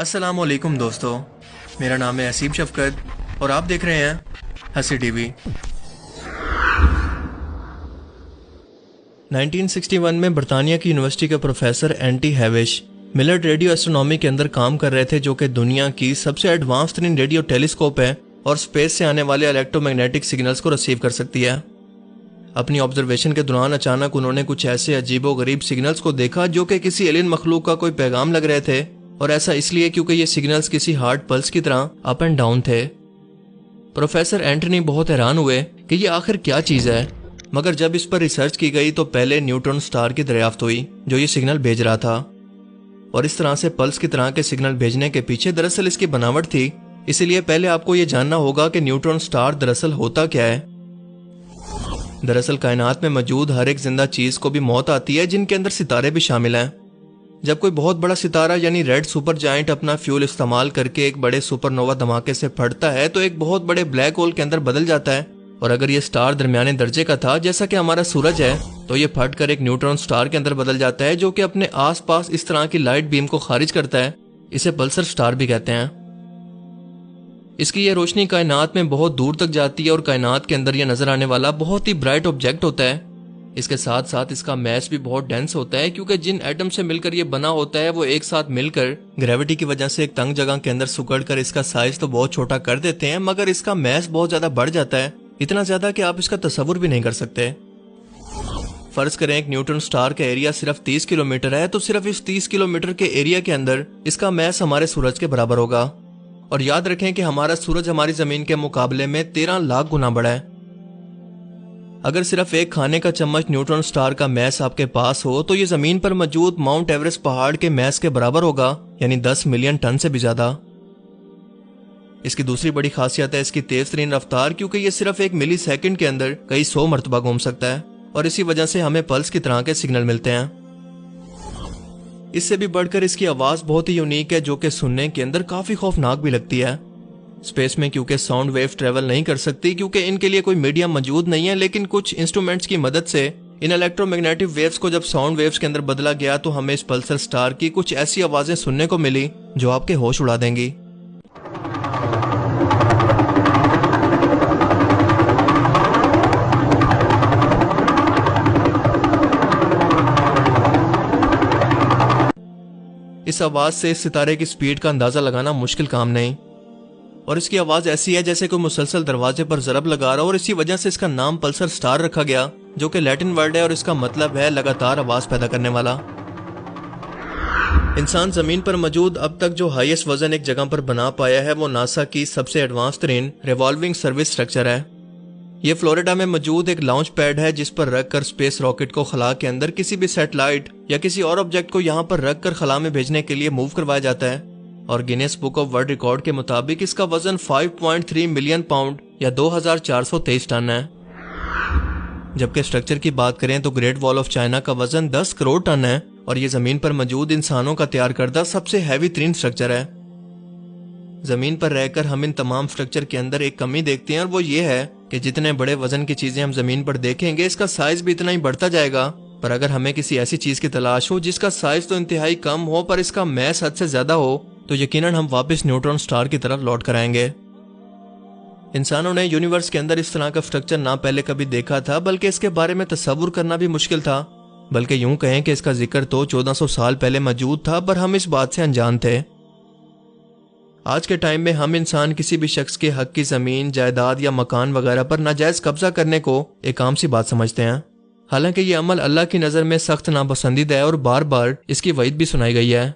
अस्सलाम वालेकुम दोस्तों, मेरा नाम है हसीब शफकत और आप देख रहे हैं हसी टीवी। 1961 में बरतानिया की यूनिवर्सिटी के प्रोफेसर एंटी हैविश मिलर्ड रेडियो एस्ट्रोनॉमी के अंदर काम कर रहे थे, जो कि दुनिया की सबसे एडवांस तरीन रेडियो टेलीस्कोप है और स्पेस से आने वाले इलेक्ट्रोमैग्नेटिक सिग्नल्स को रिसीव कर सकती है। अपनी ऑब्जर्वेशन के दौरान अचानक उन्होंने कुछ ऐसे अजीबो गरीब सिग्नल्स को देखा जो कि किसी एलियन मखलूक का कोई पैगाम लग रहे थे, और ऐसा इसलिए क्योंकि ये सिग्नल्स किसी हार्ट पल्स की तरह अप एंड डाउन थे। प्रोफेसर एंटनी बहुत हैरान हुए कि ये आखिर क्या चीज़ है, मगर जब इस पर रिसर्च की गई तो पहले न्यूट्रॉन स्टार की दरियाफ्त हुई जो ये सिग्नल भेज रहा था, और इस तरह से पल्स की तरह के सिग्नल भेजने के पीछे दरअसल इसकी बनावट थी। इसीलिए पहले आपको ये जानना होगा कि न्यूट्रॉन स्टार दरअसल होता क्या है। दरअसल कायनात में मौजूद हर एक जिंदा चीज को भी मौत आती है, जिनके अंदर सितारे भी शामिल हैं। जब कोई बहुत बड़ा सितारा यानी रेड सुपर जायंट अपना फ्यूल इस्तेमाल करके एक बड़े सुपरनोवा धमाके से फटता है तो एक बहुत बड़े ब्लैक होल के अंदर बदल जाता है, और अगर ये स्टार दरमियाने दर्जे का था जैसा कि हमारा सूरज है तो ये फट कर एक न्यूट्रॉन स्टार के अंदर बदल जाता है, जो कि अपने आसपास इस तरह की लाइट बीम को खारिज करता है। इसे पल्सर स्टार भी कहते हैं। इसकी यह रोशनी कायनात में बहुत दूर तक जाती है और कायनात के अंदर यह नजर आने वाला बहुत ही ब्राइट ऑब्जेक्ट होता है। इसके साथ साथ इसका मैस भी बहुत डेंस होता है, क्योंकि जिन एटम से मिलकर ये बना होता है वो एक साथ मिलकर ग्रेविटी की वजह से एक तंग जगह के अंदर सुकड़ कर इसका साइज तो बहुत छोटा कर देते हैं, मगर इसका मैस बहुत ज्यादा बढ़ जाता है, इतना ज्यादा कि आप इसका तस्वुर भी नहीं कर सकते। फर्ज करें एक न्यूट्रॉन स्टार का एरिया सिर्फ 30 किलोमीटर है, तो सिर्फ इस 30 किलोमीटर के एरिया के अंदर इसका मैस हमारे सूरज के बराबर होगा। और याद रखें कि हमारा सूरज हमारी जमीन के मुकाबले में 13 लाख गुना बड़ा है। अगर सिर्फ एक खाने का चम्मच न्यूट्रॉन स्टार का मैस आपके पास हो तो ये जमीन पर मौजूद माउंट एवरेस्ट पहाड़ के मैस के बराबर होगा, यानी 10 मिलियन टन से भी ज्यादा। इसकी दूसरी बड़ी खासियत है इसकी तेज तरीन रफ्तार, क्योंकि ये सिर्फ एक मिली सेकेंड के अंदर कई 100 मरतबा घूम सकता है, और इसी वजह से हमें पल्स की तरह के सिग्नल मिलते हैं। इससे भी बढ़कर इसकी आवाज बहुत ही यूनिक है, जो कि सुनने के अंदर काफी खौफनाक भी लगती है। स्पेस में क्योंकि साउंड वेव ट्रेवल नहीं कर सकती, क्योंकि इनके लिए कोई मीडियम मौजूद नहीं है, लेकिन कुछ इंस्ट्रूमेंट्स की मदद से इन इलेक्ट्रोमैग्नेटिक वेव्स को जब साउंड वेव्स के अंदर बदला गया तो हमें इस पल्सर स्टार की कुछ ऐसी आवाजें सुनने को मिली जो आपके होश उड़ा देंगी। इस आवाज से इस सितारे की स्पीड का अंदाजा लगाना मुश्किल काम नहीं, और इसकी आवाज ऐसी है जैसे कोई मुसलसल दरवाजे पर जरब लगा रहा हो, और इसी वजह से इसका नाम पल्सर स्टार रखा गया, जो कि लैटिन वर्ड है और इसका मतलब है लगातार आवाज पैदा करने वाला। इंसान जमीन पर मौजूद अब तक जो हाईएस्ट वजन एक जगह पर बना पाया है वो नासा की सबसे एडवांस तरीन रिवॉल्विंग सर्विस स्ट्रक्चर है। ये फ्लोरिडा में मौजूद एक लॉन्च पैड है, जिस पर रखकर स्पेस रॉकेट को खला के अंदर किसी भी सैटेलाइट या किसी और ऑब्जेक्ट को यहाँ पर रखकर खला में भेजने के लिए मूव करवाया जाता है। और Guinness book of world record के मुताबिक इसका वजन 5.3 मिलियन पाउंड या 2423 टन है। जबकि स्ट्रक्चर की बात करें तो ग्रेट वॉल ऑफ चाइना का वजन 10 करोड़ टन है, और ये जमीन पर मौजूद इंसानों का तैयार करदा सबसे हैवी तरीन स्ट्रक्चर है। जमीन पर रहकर हम इन तमाम स्ट्रक्चर के अंदर एक कमी देखते हैं, और वो ये है कि जितने बड़े वजन की चीजें हम जमीन पर देखेंगे इसका साइज भी इतना ही बढ़ता जाएगा। पर अगर हमें किसी ऐसी चीज की तलाश हो जिसका साइज तो इंतहाई कम हो पर इसका मैस हद से ज्यादा हो, तो यकीनन हम वापस न्यूट्रॉन स्टार की तरफ लौट कर आएंगे। इंसानों ने यूनिवर्स के अंदर इस तरह का स्ट्रक्चर ना पहले कभी देखा था, बल्कि इसके बारे में तस्वुर करना भी मुश्किल था। बल्कि यूं कहें कि इसका जिक्र तो 1400 साल पहले मौजूद था, पर हम इस बात से अनजान थे। आज के टाइम में हम इंसान किसी भी शख्स के हक की जमीन, जायदाद या मकान वगैरह पर नाजायज कब्जा करने को एक आम सी बात समझते हैं। हालांकि ये अमल अल्लाह की नज़र में सख्त नापसंदीदा है और बार बार इसकी वईद भी सुनाई गई है।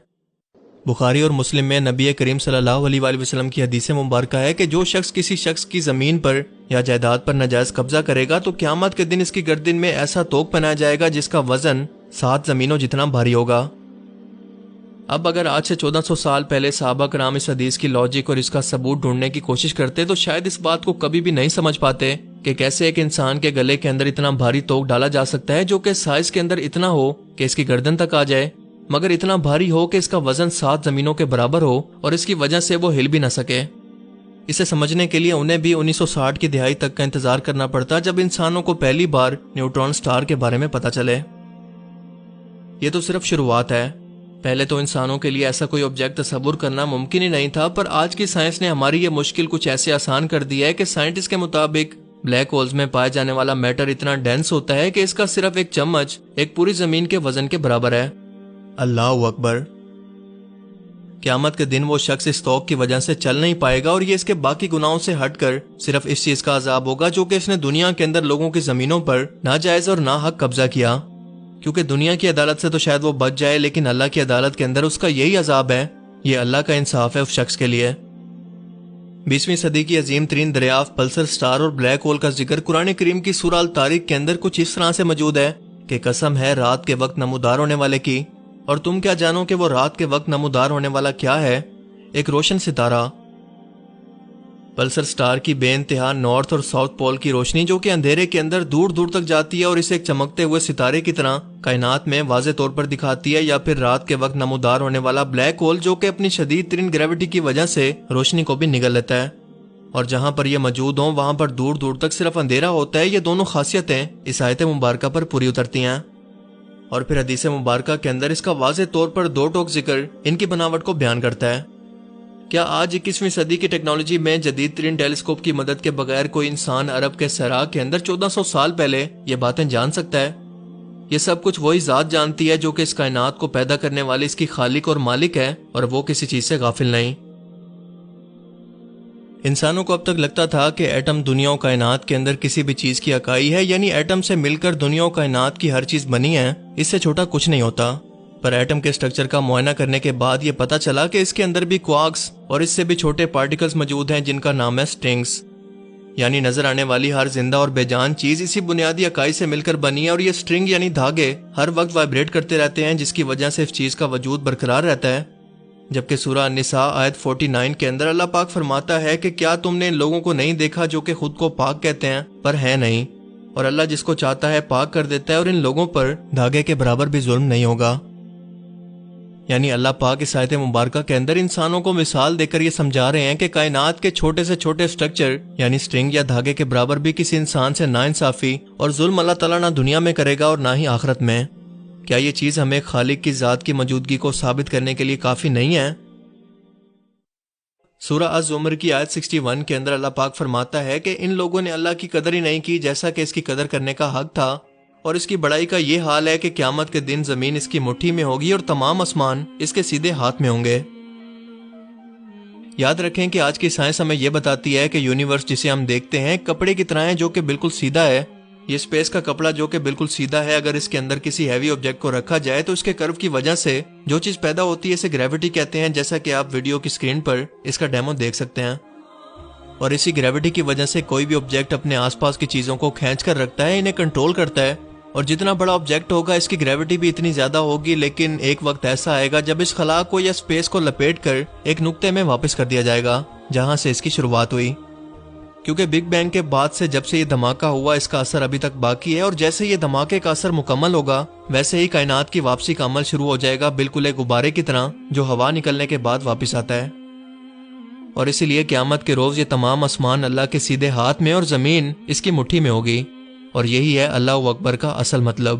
बुखारी और मुस्लिम में नबी करीम सल्लल्लाहु अलैहि वसल्लम की हदीस मुबारक है कि जो शख्स किसी शख्स की ज़मीन पर या जायदाद पर नाजायज कब्जा करेगा तो क़यामत के दिन इसकी गर्दन में ऐसा तोक पहनाया जाएगा जिसका वजन 7 ज़मीनों जितना भारी होगा। अब अगर आज से 1400 साल पहले सहाबा कराम इस हदीस की लॉजिक और इसका सबूत ढूंढने की कोशिश करते तो शायद इस बात को कभी भी नहीं समझ पाते कि कैसे एक इंसान के गले के अंदर इतना भारी तोक डाला जा सकता है जो कि साइज के अंदर इतना हो कि इसकी गर्दन तक आ जाए, मगर इतना भारी हो कि इसका वजन 7 जमीनों के बराबर हो और इसकी वजह से वो हिल भी न सके। इसे समझने के लिए उन्हें भी 1960 की दिहाई तक का इंतजार करना पड़ता जब इंसानों को पहली बार न्यूट्रॉन स्टार के बारे में पता चले। ये तो सिर्फ शुरुआत है। پہلے تو انسانوں کے لیے ایسا کوئی آبجیکٹ تصور کرنا ممکن ہی نہیں تھا، پر آج کی سائنس نے ہماری یہ مشکل کچھ ایسے آسان کر دیا ہے کہ سائنٹسٹ کے مطابق بلیک ہولز میں پائے جانے والا میٹر اتنا ڈینس ہوتا ہے کہ اس کا صرف ایک چمچ ایک پوری زمین کے وزن کے برابر ہے۔ اللہ اکبر! قیامت کے دن وہ شخص اس توق کی وجہ سے چل نہیں پائے گا، اور یہ اس کے باقی گناہوں سے ہٹ کر صرف اس چیز کا عذاب ہوگا جو کہ اس نے دنیا کے اندر لوگوں کی زمینوں پر ناجائز اور ناحق قبضہ کیا۔ کیونکہ دنیا کی عدالت سے تو شاید وہ بچ جائے، لیکن اللہ کی عدالت کے اندر اس کا یہی عذاب ہے۔ یہ اللہ کا انصاف ہے اس شخص کے لیے۔ 20ویں صدی کی عظیم ترین دریافت پلسر سٹار اور بلیک ہول کا ذکر قرآن کریم کی سورہ الطارق کے اندر کچھ اس طرح سے موجود ہے کہ قسم ہے رات کے وقت نمودار ہونے والے کی، اور تم کیا جانو کہ وہ رات کے وقت نمودار ہونے والا کیا ہے؟ ایک روشن ستارہ۔ پلسر سٹار کی بے انتہا نارتھ اور ساؤتھ پول کی روشنی جو کہ اندھیرے کے اندر دور دور تک جاتی ہے اور اسے ایک چمکتے ہوئے ستارے کی طرح کائنات میں واضح طور پر دکھاتی ہے، یا پھر رات کے وقت نمودار ہونے والا بلیک ہول جو کہ اپنی شدید ترین گریوٹی کی وجہ سے روشنی کو بھی نگل لیتا ہے، اور جہاں پر یہ موجود ہوں وہاں پر دور دور تک صرف اندھیرا ہوتا ہے۔ یہ دونوں خاصیتیں اس آیت مبارکہ پر پوری اترتی ہیں، اور پھر حدیث مبارکہ کے اندر اس کا واضح طور پر دو ٹوک ذکر ان کی بناوٹ کو بیان کرتا ہے۔ کیا آج 21ویں صدی کی ٹیکنالوجی میں جدید ترین ٹیلیسکوپ کی مدد کے بغیر کوئی انسان عرب کے صحرا کے اندر 1400 سال پہلے یہ باتیں جان سکتا ہے؟ یہ سب کچھ وہی ذات جانتی ہے جو کہ اس کائنات کو پیدا کرنے والی اس کی خالق اور مالک ہے، اور وہ کسی چیز سے غافل نہیں۔ انسانوں کو اب تک لگتا تھا کہ ایٹم دنیا و کائنات کے اندر کسی بھی چیز کی اکائی ہے، یعنی ایٹم سے مل کر دنیا و کائنات کی ہر چیز بنی ہے، اس سے چھوٹا کچھ نہیں ہوتا۔ پر ایٹم کے سٹرکچر کا معائنہ کرنے کے بعد یہ پتا چلا کہ اس کے اندر بھی کوارکس اور اس سے بھی چھوٹے پارٹیکلز موجود ہیں جن کا نام ہے سٹرنگز، یعنی نظر آنے والی ہر زندہ اور بے جان چیز اسی بنیادی اکائی سے مل کر بنی ہے، اور یہ سٹرنگ یعنی دھاگے ہر وقت وائبریٹ کرتے رہتے ہیں جس کی وجہ سے اس چیز کا وجود برقرار رہتا ہے۔ جبکہ سورہ النساء آیت 49 کے اندر اللہ پاک فرماتا ہے کہ کیا تم نے ان لوگوں کو نہیں دیکھا جو کہ خود کو پاک کہتے ہیں پر ہے نہیں، اور اللہ جس کو چاہتا ہے پاک کر دیتا ہے، اور ان لوگوں پر دھاگے کے برابر بھی ظلم نہیں ہوگا۔ یعنی اللہ پاک اس آیت مبارکہ کے اندر انسانوں کو مثال دے کر یہ سمجھا رہے ہیں کہ کائنات کے چھوٹے سے چھوٹے سٹرکچر یعنی سٹرنگ یا دھاگے کے برابر بھی کسی انسان سے ناانصافی اور ظلم اللہ تعالیٰ نہ دنیا میں کرے گا اور نہ ہی آخرت میں۔ کیا یہ چیز ہمیں خالق کی ذات کی موجودگی کو ثابت کرنے کے لیے کافی نہیں ہے؟ سورہ الزمر کی آیت 61 کے اندر اللہ پاک فرماتا ہے کہ ان لوگوں نے اللہ کی قدر ہی نہیں کی جیسا کہ اس کی قدر کرنے کا حق تھا، اور اس کی بڑائی کا یہ حال ہے کہ قیامت کے دن زمین اس کی مٹھی میں ہوگی اور تمام آسمان اس کے سیدھے ہاتھ میں ہوں گے۔ یاد رکھیں کہ آج کی سائنس ہمیں یہ بتاتی ہے کہ یونیورس جسے ہم دیکھتے ہیں کپڑے کی طرح ہے جو کہ بالکل سیدھا ہے۔ یہ اسپیس کا کپڑا جو کہ بالکل سیدھا ہے، اگر اس کے اندر کسی ہیوی آبجیکٹ کو رکھا جائے تو اس کے کرو کی وجہ سے جو چیز پیدا ہوتی ہے اسے گریوٹی کہتے ہیں، جیسا کہ آپ ویڈیو کی اسکرین پر اس کا ڈیمو دیکھ سکتے ہیں۔ اور اسی گریوٹی کی وجہ سے کوئی بھی آبجیکٹ اپنے آس پاس کی چیزوں کو کھینچ کر رکھتا ہے، انہیں کنٹرول کرتا ہے، اور جتنا بڑا آبجیکٹ ہوگا اس کی گریوٹی بھی اتنی زیادہ ہوگی، لیکن ایک وقت ایسا آئے گا جب اس خلا کو یا اسپیس کو لپیٹ کر ایک نقطے میں واپس کر دیا جائے گا جہاں سے اس کی شروعات ہوئی۔ کیونکہ بگ بینگ کے بعد سے جب سے یہ دھماکہ ہوا اس کا اثر ابھی تک باقی ہے، اور جیسے یہ دھماکے کا اثر مکمل ہوگا ویسے ہی کائنات کی واپسی کا عمل شروع ہو جائے گا، بالکل ایک غبارے کی طرح جو ہوا نکلنے کے بعد واپس آتا ہے۔ اور اسی لیے قیامت کے روز یہ تمام آسمان اللہ کے سیدھے ہاتھ میں اور زمین اس کی مٹھی میں ہوگی، اور یہی ہے اللہ اکبر کا اصل مطلب۔